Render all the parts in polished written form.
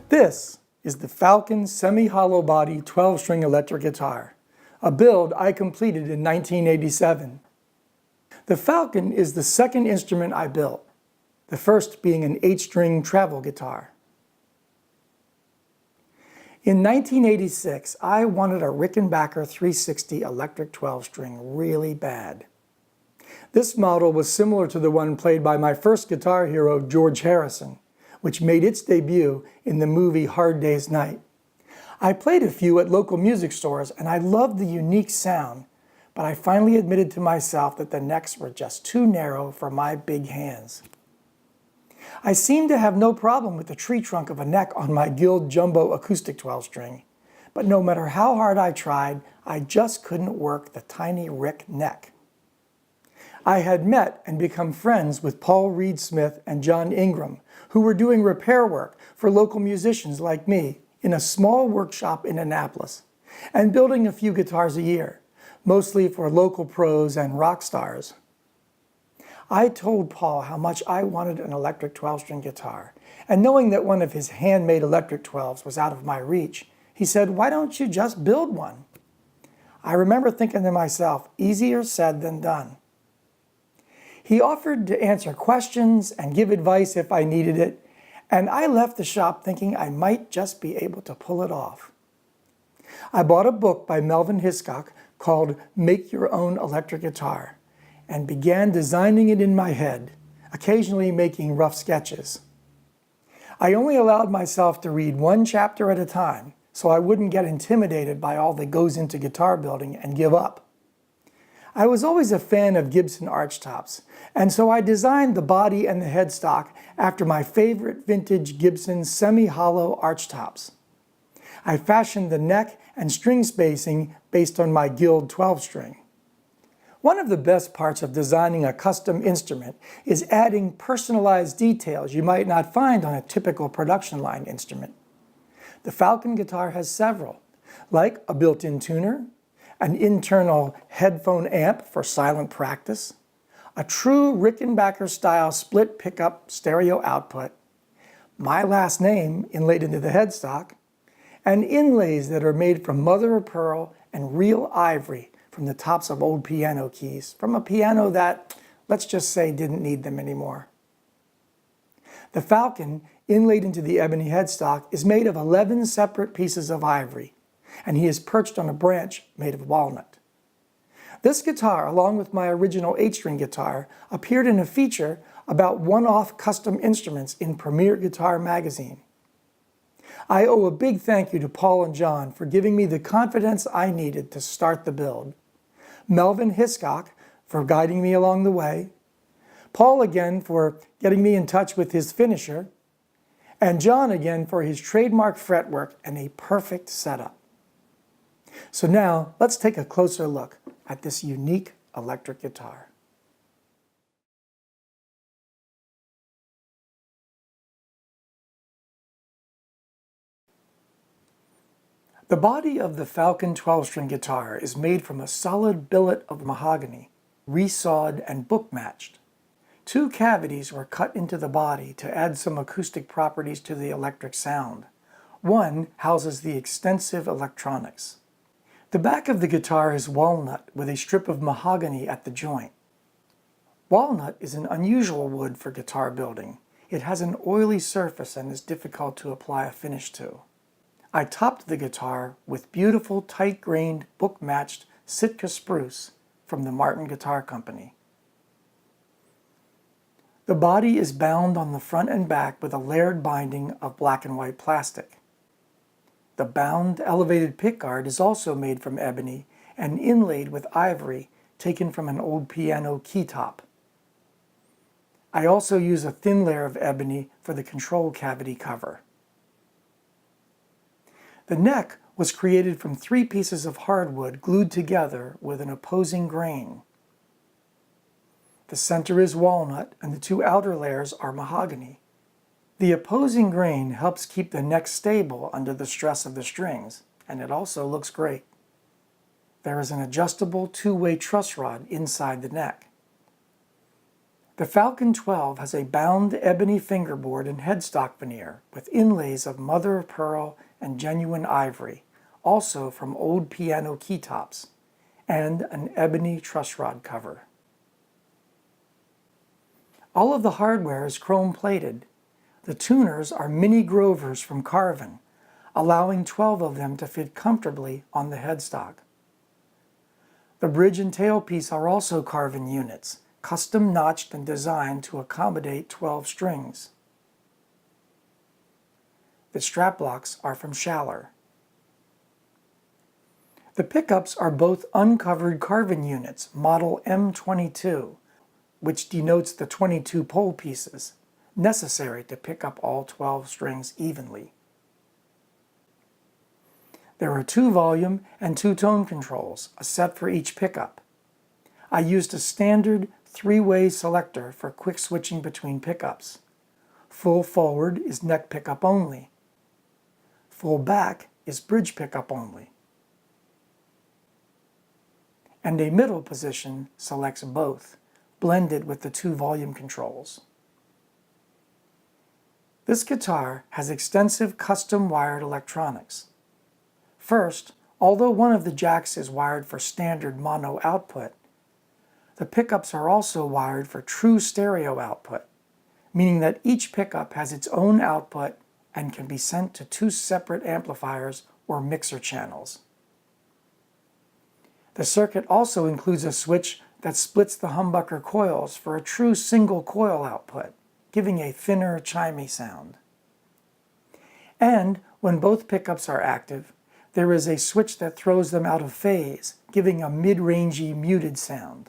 This is the Falcon semi-hollow body 12-string electric guitar, a build I completed in 1987. The Falcon is the second instrument I built, the first being an 8-string travel guitar. In 1986, I wanted a Rickenbacker 360 electric 12-string really bad. This model was similar to the one played by my first guitar hero, George Harrison, which made its debut in the movie Hard Day's Night. I played a few at local music stores and I loved the unique sound, but I finally admitted to myself that the necks were just too narrow for my big hands. I seemed to have no problem with the tree trunk of a neck on my Guild Jumbo acoustic 12-string, but no matter how hard I tried, I just couldn't work the tiny Rick neck. I had met and become friends with Paul Reed Smith and John Ingram, who were doing repair work for local musicians like me in a small workshop in Annapolis, and building a few guitars a year, mostly for local pros and rock stars. I told Paul how much I wanted an electric 12-string guitar, and knowing that one of his handmade electric 12s was out of my reach, he said, "Why don't you just build one?" I remember thinking to myself, easier said than done. He offered to answer questions and give advice if I needed it, and I left the shop thinking I might just be able to pull it off. I bought a book by Melvin Hiscock called Make Your Own Electric Guitar, and began designing it in my head, occasionally making rough sketches. I only allowed myself to read one chapter at a time, so I wouldn't get intimidated by all that goes into guitar building and give up. I was always a fan of Gibson archtops, and so I designed the body and the headstock after my favorite vintage Gibson semi-hollow archtops. I fashioned the neck and string spacing based on my Guild 12-string. One of the best parts of designing a custom instrument is adding personalized details you might not find on a typical production line instrument. The Falcon guitar has several, like a built-in tuner, an internal headphone amp for silent practice, a true Rickenbacker-style split pickup stereo output, my last name inlaid into the headstock, and inlays that are made from mother of pearl and real ivory from the tops of old piano keys, from a piano that, let's just say, didn't need them anymore. The Falcon, inlaid into the ebony headstock, is made of 11 separate pieces of ivory, and he is perched on a branch made of walnut. This guitar, along with my original 8-string guitar, appeared in a feature about one-off custom instruments in Premier Guitar magazine. I owe a big thank you to Paul and John for giving me the confidence I needed to start the build, Melvin Hiscock for guiding me along the way, Paul again for getting me in touch with his finisher, and John again for his trademark fretwork and a perfect setup. So now, let's take a closer look at this unique electric guitar. The body of the Falcon 12-string guitar is made from a solid billet of mahogany, resawed and book-matched. 2 cavities were cut into the body to add some acoustic properties to the electric sound. One houses the extensive electronics. The back of the guitar is walnut with a strip of mahogany at the joint. Walnut is an unusual wood for guitar building. It has an oily surface and is difficult to apply a finish to. I topped the guitar with beautiful tight-grained, book-matched Sitka spruce from the Martin Guitar Company. The body is bound on the front and back with a layered binding of black and white plastic. The bound elevated pickguard is also made from ebony and inlaid with ivory taken from an old piano keytop. I also use a thin layer of ebony for the control cavity cover. The neck was created from 3 pieces of hardwood glued together with an opposing grain. The center is walnut and the 2 outer layers are mahogany. The opposing grain helps keep the neck stable under the stress of the strings, and it also looks great. There is an adjustable 2-way truss rod inside the neck. The Falcon 12 has a bound ebony fingerboard and headstock veneer with inlays of mother of pearl and genuine ivory, also from old piano keytops, and an ebony truss rod cover. All of the hardware is chrome-plated. The tuners are mini Grovers from Carvin, allowing 12 of them to fit comfortably on the headstock. The bridge and tailpiece are also Carvin units, custom notched and designed to accommodate 12 strings. The strap blocks are from Schaller. The pickups are both uncovered Carvin units, model M22, which denotes the 22 pole pieces, necessary to pick up all 12 strings evenly. There are 2 volume and 2 tone controls, a set for each pickup. I used a standard 3-way selector for quick switching between pickups. Full forward is neck pickup only. Full back is bridge pickup only. And a middle position selects both, blended with the 2 volume controls. This guitar has extensive custom wired electronics. First, although one of the jacks is wired for standard mono output, the pickups are also wired for true stereo output, meaning that each pickup has its own output and can be sent to 2 separate amplifiers or mixer channels. The circuit also includes a switch that splits the humbucker coils for a true single coil output, giving a thinner, chimey sound. And when both pickups are active, there is a switch that throws them out of phase, giving a mid-rangey, muted sound.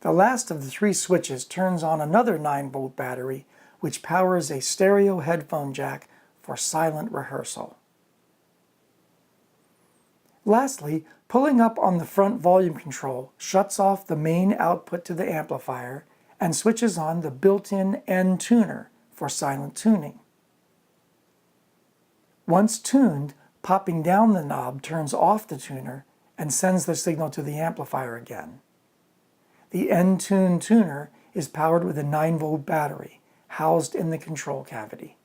The last of the 3 switches turns on another 9-volt battery, which powers a stereo headphone jack for silent rehearsal. Lastly, pulling up on the front volume control shuts off the main output to the amplifier and switches on the built-in N tuner for silent tuning. Once tuned, popping down the knob turns off the tuner and sends the signal to the amplifier again. The N-Tune tuner is powered with a 9-volt battery housed in the control cavity.